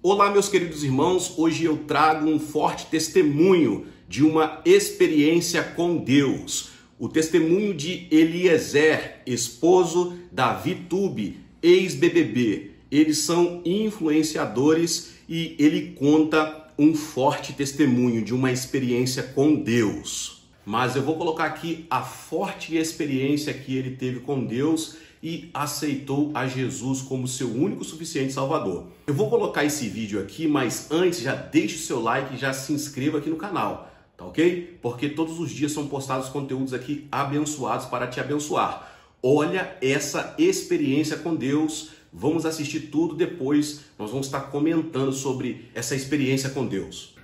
Olá, meus queridos irmãos, hoje eu trago um forte testemunho de uma experiência com Deus. O testemunho de Eliezer, esposo da VTube, ex-BBB. Eles são influenciadores e ele conta um forte testemunho de uma experiência com Deus. Mas eu vou colocar aqui a forte experiência que ele teve com Deus e aceitou a Jesus como seu único e suficiente Salvador. Eu vou colocar esse vídeo aqui, mas antes já deixe o seu like e já se inscreva aqui no canal, tá ok? Porque todos os dias são postados conteúdos aqui abençoados para te abençoar. Olha essa experiência com Deus, vamos assistir tudo depois, nós vamos estar comentando sobre essa experiência com Deus.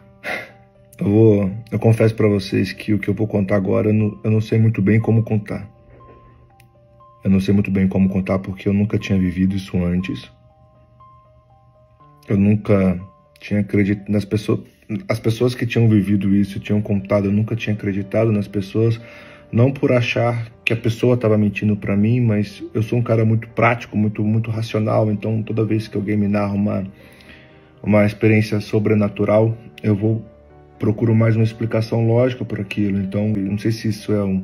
Eu confesso para vocês que o que eu vou contar agora, eu não sei muito bem como contar. Eu não sei muito bem como contar porque eu nunca tinha vivido isso antes. Eu nunca tinha acreditado nas pessoas. As pessoas que tinham vivido isso, tinham contado, eu nunca tinha acreditado nas pessoas. Não por achar que a pessoa estava mentindo para mim, mas eu sou um cara muito prático, muito racional. Então toda vez que alguém me narra uma experiência sobrenatural, eu procuro mais uma explicação lógica por aquilo. Então eu não sei se isso é um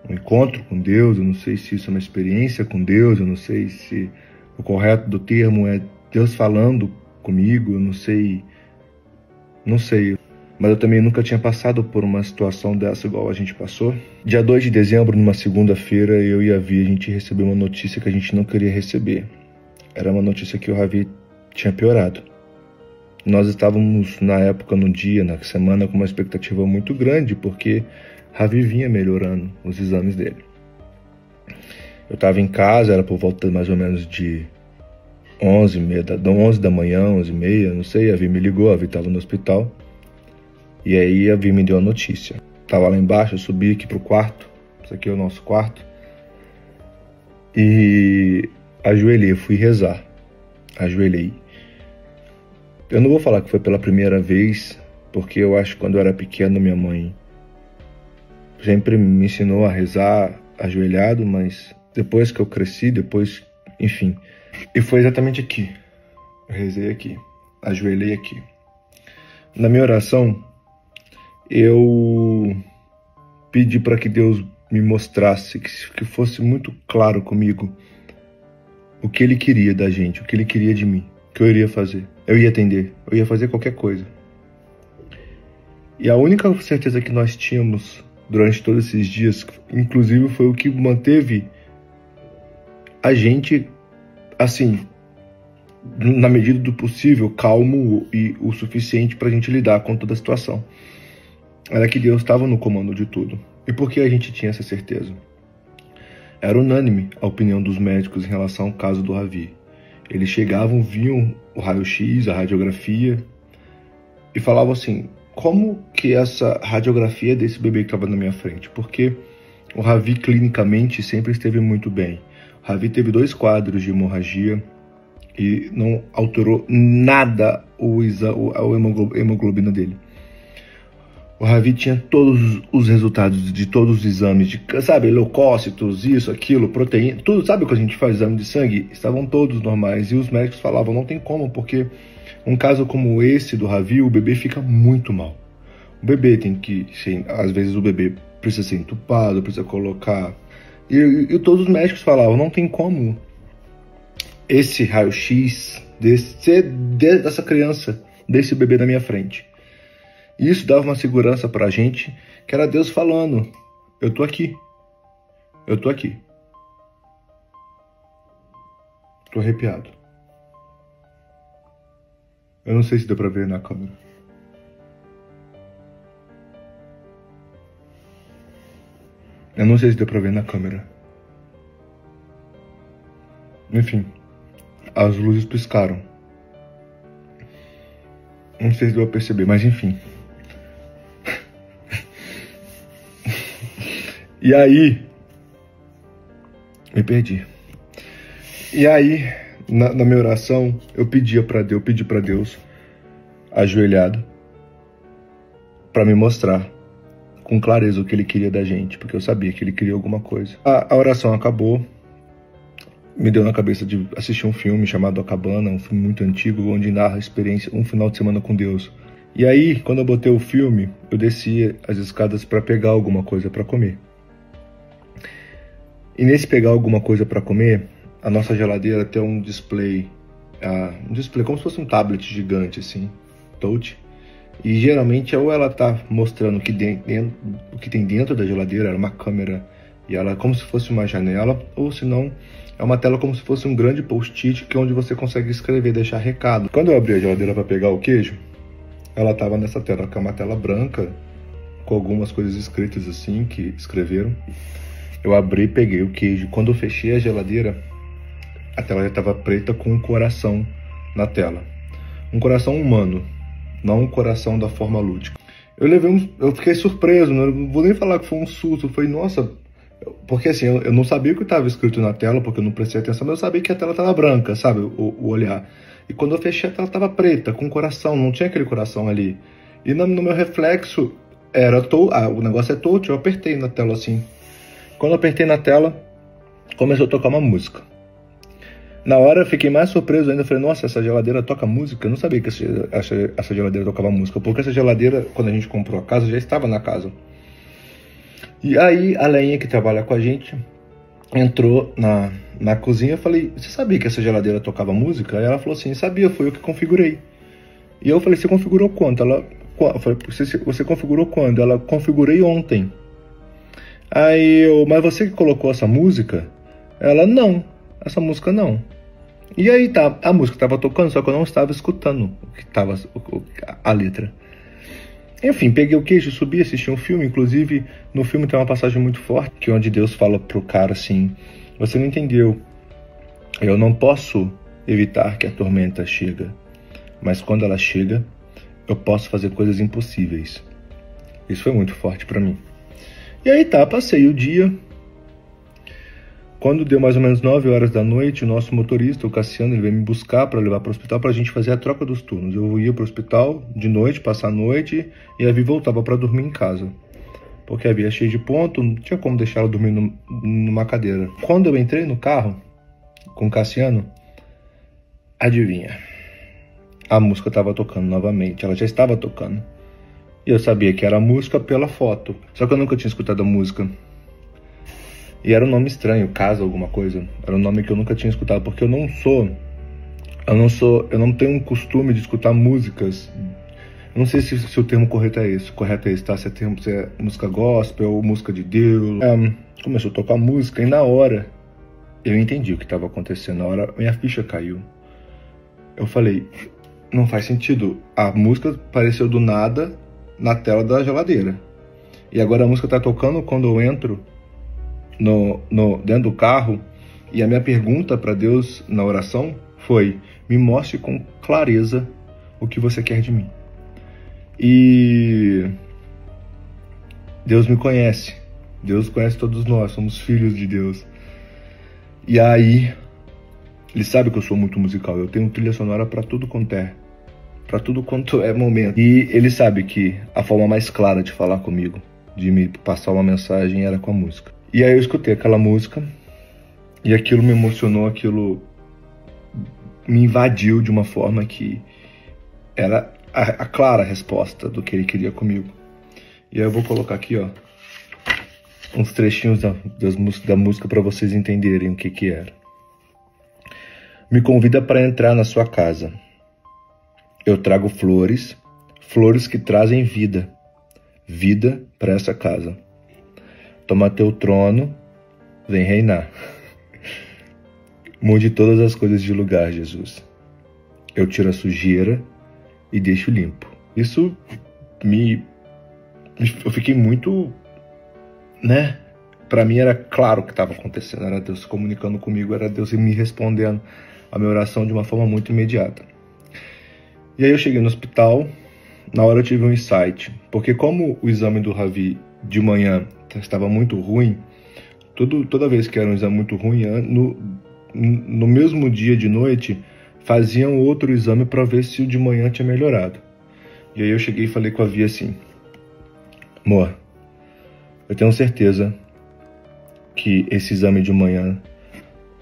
encontro com Deus, eu não sei se isso é uma experiência com Deus, eu não sei se o correto do termo é Deus falando comigo, eu não sei, mas eu também nunca tinha passado por uma situação dessa igual a gente passou. Dia 2 de dezembro, numa segunda-feira, eu e a Vi, a gente recebeu uma notícia que a gente não queria receber. Era uma notícia que o Ravi tinha piorado. Nós estávamos na época, no dia, na semana, com uma expectativa muito grande, porque Ravi vinha melhorando os exames dele. Eu estava em casa, era por volta mais ou menos de 11 da manhã, 11h30, não sei. A Vi me ligou, a Vi estava no hospital. E aí a Vi me deu a notícia. Estava lá embaixo, eu subi aqui pro quarto. Esse aqui é o nosso quarto. E ajoelhei, fui rezar. Ajoelhei. Eu não vou falar que foi pela primeira vez, porque eu acho que quando eu era pequeno, minha mãe sempre me ensinou a rezar ajoelhado, mas depois que eu cresci, enfim. E foi exatamente aqui. Eu rezei aqui, ajoelhei aqui. Na minha oração, eu pedi para que Deus me mostrasse, que fosse muito claro comigo o que Ele queria da gente, o que Ele queria de mim, o que eu iria fazer. Eu ia atender, eu ia fazer qualquer coisa. E a única certeza que nós tínhamos durante todos esses dias, inclusive foi o que manteve a gente, assim, na medida do possível, calmo e o suficiente para a gente lidar com toda a situação. Era que Deus estava no comando de tudo. E por que a gente tinha essa certeza? Era unânime a opinião dos médicos em relação ao caso do Ravi. Eles chegavam, viam o raio-x, a radiografia, e falavam assim: como que essa radiografia desse bebê que estava na minha frente? Porque o Ravi clinicamente sempre esteve muito bem. O Ravi teve 2 quadros de hemorragia e não alterou nada a hemoglobina dele. O Ravi tinha todos os resultados de todos os exames, sabe, leucócitos, isso, aquilo, proteína, tudo, sabe quando a gente faz exame de sangue? Estavam todos normais e os médicos falavam: não tem como, porque um caso como esse do Ravi, o bebê fica muito mal. O bebê tem que, às vezes o bebê precisa ser entubado, precisa colocar... E todos os médicos falavam: não tem como esse raio-x dessa criança, desse bebê na minha frente. E isso dava uma segurança pra gente, que era Deus falando: eu tô aqui. Eu tô aqui. Tô arrepiado. Eu não sei se deu pra ver na câmera. Eu não sei se deu pra ver na câmera. Enfim, as luzes piscaram. Não sei se deu pra perceber, mas enfim. E aí, me perdi. E aí, na minha oração, eu pedi para Deus, ajoelhado, para me mostrar com clareza o que Ele queria da gente, porque eu sabia que Ele queria alguma coisa. A oração acabou, me deu na cabeça de assistir um filme chamado A Cabana, um filme muito antigo, onde narra a experiência, um final de semana com Deus. E aí, quando eu botei o filme, eu descia as escadas para pegar alguma coisa para comer. E nesse pegar alguma coisa para comer, a nossa geladeira tem um display como se fosse um tablet gigante, assim, touch. E geralmente ou ela tá mostrando o que tem dentro da geladeira, era uma câmera, e ela é como se fosse uma janela, ou se não, é uma tela como se fosse um grande post-it, que é onde você consegue escrever, deixar recado. Quando eu abri a geladeira para pegar o queijo, ela tava nessa tela, que é uma tela branca, com algumas coisas escritas assim, que escreveram. Eu abri e peguei o queijo. Quando eu fechei a geladeira, a tela já estava preta com um coração na tela. Um coração humano, não um coração da forma lúdica. Eu fiquei surpreso, não vou nem falar que foi um susto, foi, nossa... Porque assim, eu não sabia o que estava escrito na tela, porque eu não prestei atenção, mas eu sabia que a tela estava branca, sabe, o olhar. E quando eu fechei, a tela estava preta, com coração, não tinha aquele coração ali. E no meu reflexo, o negócio é touch, eu apertei na tela assim. Quando eu apertei na tela, começou a tocar uma música. Na hora eu fiquei mais surpreso ainda, eu falei, nossa, essa geladeira toca música? Eu não sabia que essa geladeira tocava música, porque essa geladeira, quando a gente comprou a casa, já estava na casa. E aí a Leinha, que trabalha com a gente, entrou na cozinha. Eu falei, você sabia que essa geladeira tocava música? Aí ela falou assim, sabia, foi eu que configurei. E eu falei, você configurou quanto? Eu falei, você configurou quando? Ela, configurei ontem. Aí eu, mas você que colocou essa música? Ela, não, essa música não. E aí tá, a música estava tocando, só que eu não estava escutando o que estava a letra. Enfim, peguei o queijo, subi, assisti um filme. Inclusive, no filme tem uma passagem muito forte, que é onde Deus fala pro cara assim, você não entendeu, eu não posso evitar que a tormenta chegue, mas quando ela chega, eu posso fazer coisas impossíveis. Isso foi muito forte pra mim. E aí tá, passei o dia. Quando deu mais ou menos 9 horas da noite, o nosso motorista, o Cassiano, ele veio me buscar para levar para o hospital para a gente fazer a troca dos turnos. Eu ia para o hospital de noite, passar a noite, e a Vi voltava para dormir em casa. Porque a Vi é cheia de ponto, não tinha como deixar ela dormir numa cadeira. Quando eu entrei no carro com o Cassiano, adivinha? A música estava tocando novamente, ela já estava tocando. E eu sabia que era a música pela foto, só que eu nunca tinha escutado a música. E era um nome estranho, Casa alguma coisa. Era um nome que eu nunca tinha escutado, porque eu não tenho um costume de escutar músicas. Eu não sei se o termo correto é esse, tá? Se é música gospel ou música de Deus. Começou a tocar música e na hora eu entendi o que estava acontecendo. Na hora minha ficha caiu. Eu falei, não faz sentido. A música apareceu do nada na tela da geladeira. E agora a música tá tocando quando eu entro dentro do carro, e a minha pergunta para Deus na oração foi, me mostre com clareza o que você quer de mim. E Deus me conhece, Deus conhece todos nós, somos filhos de Deus. E aí, Ele sabe que eu sou muito musical, eu tenho trilha sonora para tudo quanto é momento. E Ele sabe que a forma mais clara de falar comigo, de me passar uma mensagem, era com a música. E aí eu escutei aquela música, e aquilo me emocionou, aquilo me invadiu de uma forma que era a clara resposta do que Ele queria comigo. E aí eu vou colocar aqui, ó, uns trechinhos da música para vocês entenderem o que era. Me convida para entrar na sua casa. Eu trago flores, flores que trazem vida, vida para essa casa. Toma teu trono, vem reinar. Mude todas as coisas de lugar, Jesus. Eu tiro a sujeira e deixo limpo. Isso eu fiquei muito, né? Para mim era claro o que estava acontecendo. Era Deus se comunicando comigo, era Deus me respondendo a minha oração de uma forma muito imediata. E aí eu cheguei no hospital. Na hora eu tive um insight, porque como o exame do Ravi de manhã estava muito ruim, toda vez que era um exame muito ruim, no mesmo dia de noite, faziam outro exame para ver se o de manhã tinha melhorado. E aí eu cheguei e falei com a Vi assim, amor, eu tenho certeza que esse exame de manhã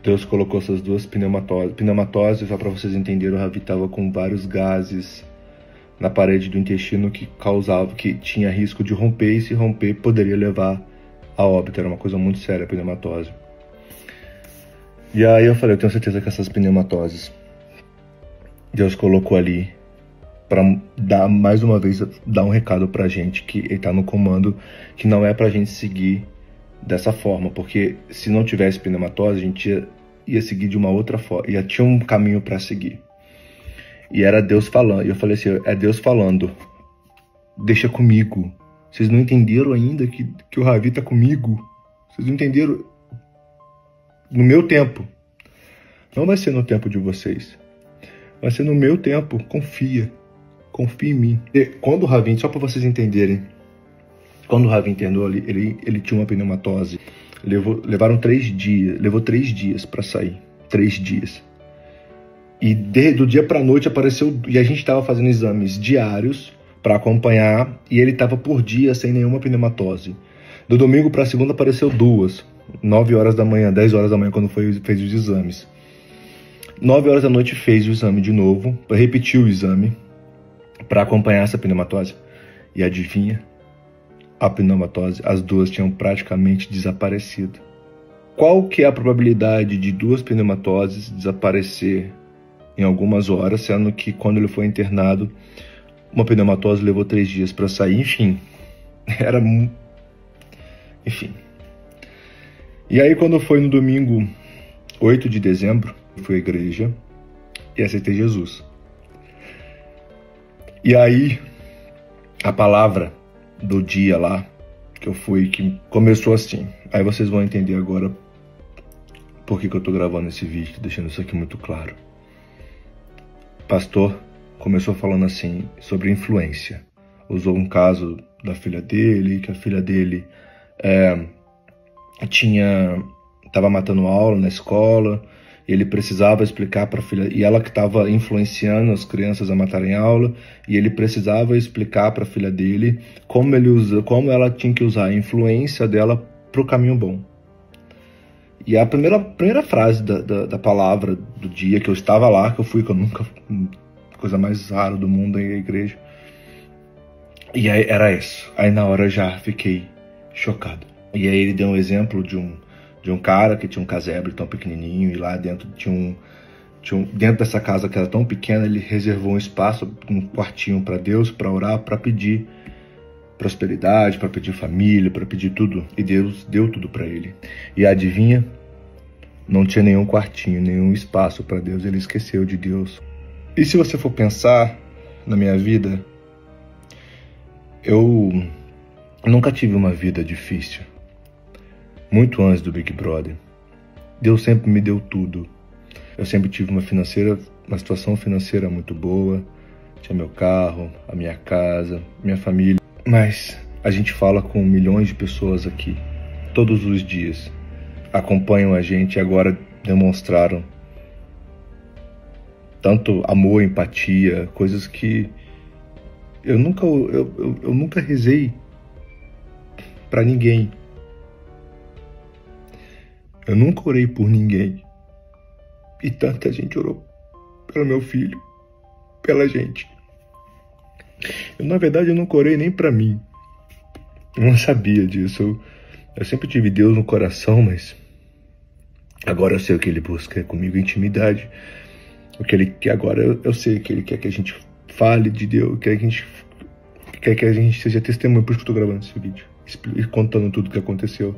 Deus colocou essas duas pneumatoses. Pneumatose, só para vocês entenderem, o Ravi estava com vários gases na parede do intestino que tinha risco de romper, e se romper poderia levar a óbito. Era uma coisa muito séria a pneumatose. E aí eu falei, eu tenho certeza que essas pneumatoses Deus colocou ali para dar, mais uma vez, dar um recado pra gente que ele tá no comando, que não é pra gente seguir dessa forma, porque se não tivesse pneumatose, a gente ia seguir de uma outra forma, tinha um caminho para seguir. E era Deus falando, e eu falei assim, é Deus falando, deixa comigo. Vocês não entenderam ainda que o Ravi tá comigo? Vocês não entenderam? No meu tempo. Não vai ser no tempo de vocês. Vai ser no meu tempo. Confia em mim. E quando o Ravi, só para vocês entenderem, quando o Ravi internou, ele tinha uma pneumatose. Levou 3 dias para sair. 3 dias. E do dia para noite apareceu, e a gente estava fazendo exames diários para acompanhar, e ele estava por dia sem nenhuma pneumatose. Do domingo para segunda apareceu 2, 9 horas da manhã, 10 horas da manhã, quando fez os exames. 9 horas da noite fez o exame de novo, repetiu o exame para acompanhar essa pneumatose. E adivinha? A pneumatose, as 2 tinham praticamente desaparecido. Qual que é a probabilidade de 2 pneumatoses desaparecer em algumas horas, sendo que quando ele foi internado, uma pneumatose levou 3 dias para sair? Enfim, enfim. E aí quando foi no domingo 8 de dezembro, fui à igreja e aceitei Jesus. E aí, a palavra do dia lá, que eu fui, que começou assim. Aí vocês vão entender agora por que eu tô gravando esse vídeo, deixando isso aqui muito claro. O pastor começou falando assim, sobre influência. Usou um caso da filha dele, que a filha dele estava matando aula na escola, e ele precisava explicar para a filha, e ela que estava influenciando as crianças a matarem aula, e ele precisava explicar para a filha dele como ela tinha que usar a influência dela para o caminho bom. E a primeira frase da palavra do dia, que eu estava lá, que eu nunca, coisa mais rara do mundo, em igreja, e aí era isso. Aí na hora eu já fiquei chocado. E aí ele deu um exemplo de um cara que tinha um casebre tão pequenininho, e lá dentro dentro dessa casa que era tão pequena, ele reservou um espaço, um quartinho para Deus, para orar, para pedir prosperidade, para pedir família, para pedir tudo, e Deus deu tudo para ele. E adivinha? Não tinha nenhum quartinho, nenhum espaço para Deus, ele esqueceu de Deus. E se você for pensar na minha vida, eu nunca tive uma vida difícil. Muito antes do Big Brother, Deus sempre me deu tudo. Eu sempre tive uma situação financeira muito boa. Tinha meu carro, a minha casa, minha família. Mas a gente fala com milhões de pessoas aqui, todos os dias. Acompanham a gente e agora demonstraram tanto amor, empatia, coisas que eu nunca rezei para ninguém. Eu nunca orei por ninguém. E tanta gente orou pelo meu filho, pela gente. Na verdade, eu nunca orei nem pra mim. Eu não sabia disso. Eu sempre tive Deus no coração, mas agora eu sei o que Ele busca comigo, intimidade. O que Ele quer agora, eu sei que Ele quer que a gente fale de Deus, quer que a gente seja testemunho. Por isso que eu tô gravando esse vídeo, contando tudo o que aconteceu.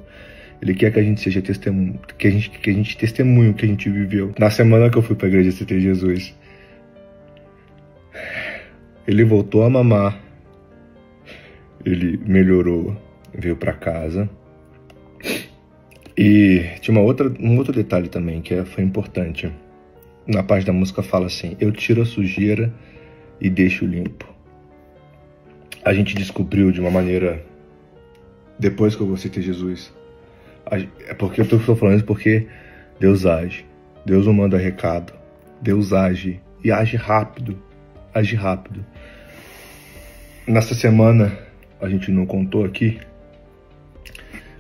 Ele quer que a gente seja testemunho, que a gente testemunhe o que a gente viveu. Na semana que eu fui pra igreja aceitei Jesus, ele voltou a mamar, ele melhorou, veio pra casa. E tinha um outro detalhe também que foi importante. Na parte da música fala assim: eu tiro a sujeira e deixo limpo. A gente descobriu de uma maneira, depois que eu aceitei Jesus, é porque eu estou falando isso porque Deus age. Deus não manda recado. Deus age. E age rápido. Age rápido. Nessa semana, a gente não contou aqui,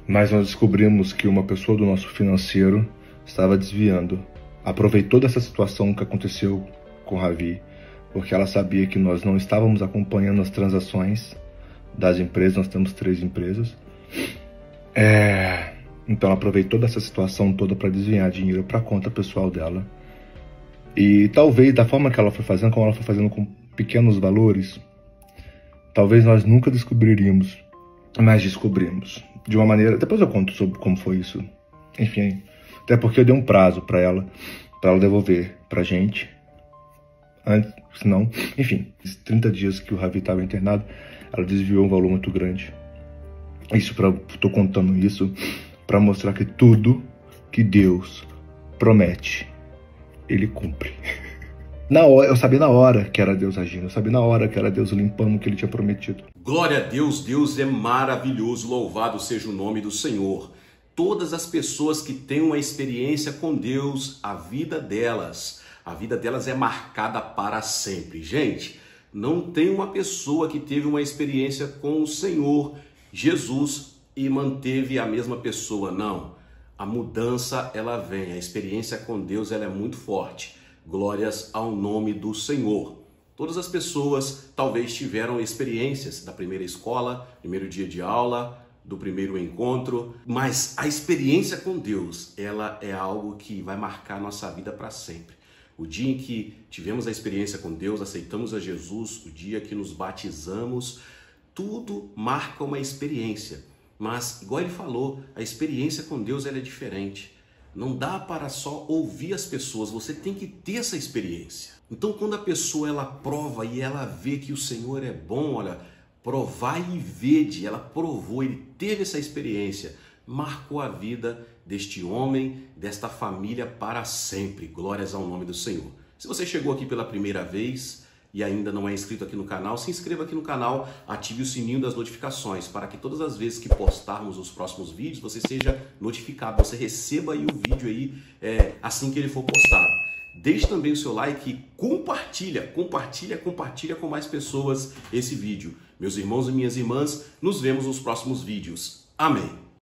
mas nós descobrimos que uma pessoa do nosso financeiro estava desviando. Aproveitou dessa situação que aconteceu com o Ravi, porque ela sabia que nós não estávamos acompanhando as transações das empresas. Nós temos 3 empresas. Então ela aproveitou dessa situação toda para desviar dinheiro para a conta pessoal dela. E talvez da forma que ela foi fazendo, como ela foi fazendo com pequenos valores, talvez nós nunca descobriríamos, mas descobrimos. De uma maneira... Depois eu conto sobre como foi isso. Enfim, até porque eu dei um prazo para ela devolver pra gente. Antes, senão... Enfim, esses 30 dias que o Ravi estava internado, ela desviou um valor muito grande. Tô contando isso para mostrar que tudo que Deus promete, Ele cumpre. Eu sabia na hora que era Deus agindo, eu sabia na hora que era Deus limpando o que Ele tinha prometido. Glória a Deus, Deus é maravilhoso, louvado seja o nome do Senhor. Todas as pessoas que têm uma experiência com Deus, a vida delas é marcada para sempre. Gente, não tem uma pessoa que teve uma experiência com o Senhor Jesus e manteve a mesma pessoa, não. A mudança, ela vem, a experiência com Deus, ela é muito forte. Glórias ao nome do Senhor. Todas as pessoas talvez tiveram experiências da primeira escola, primeiro dia de aula, do primeiro encontro, mas a experiência com Deus, ela é algo que vai marcar a nossa vida para sempre. O dia em que tivemos a experiência com Deus, aceitamos a Jesus, o dia que nos batizamos, tudo marca uma experiência, mas igual ele falou, a experiência com Deus ela é diferente. Não dá para só ouvir as pessoas, você tem que ter essa experiência. Então quando a pessoa ela prova e ela vê que o Senhor é bom, olha, provai e vede, ela provou, ele teve essa experiência, marcou a vida deste homem, desta família para sempre. Glórias ao nome do Senhor. Se você chegou aqui pela primeira vez e ainda não é inscrito aqui no canal, se inscreva aqui no canal, ative o sininho das notificações para que todas as vezes que postarmos os próximos vídeos, você seja notificado, você receba aí o vídeo aí assim que ele for postado. Deixe também o seu like e compartilha com mais pessoas esse vídeo. Meus irmãos e minhas irmãs, nos vemos nos próximos vídeos. Amém.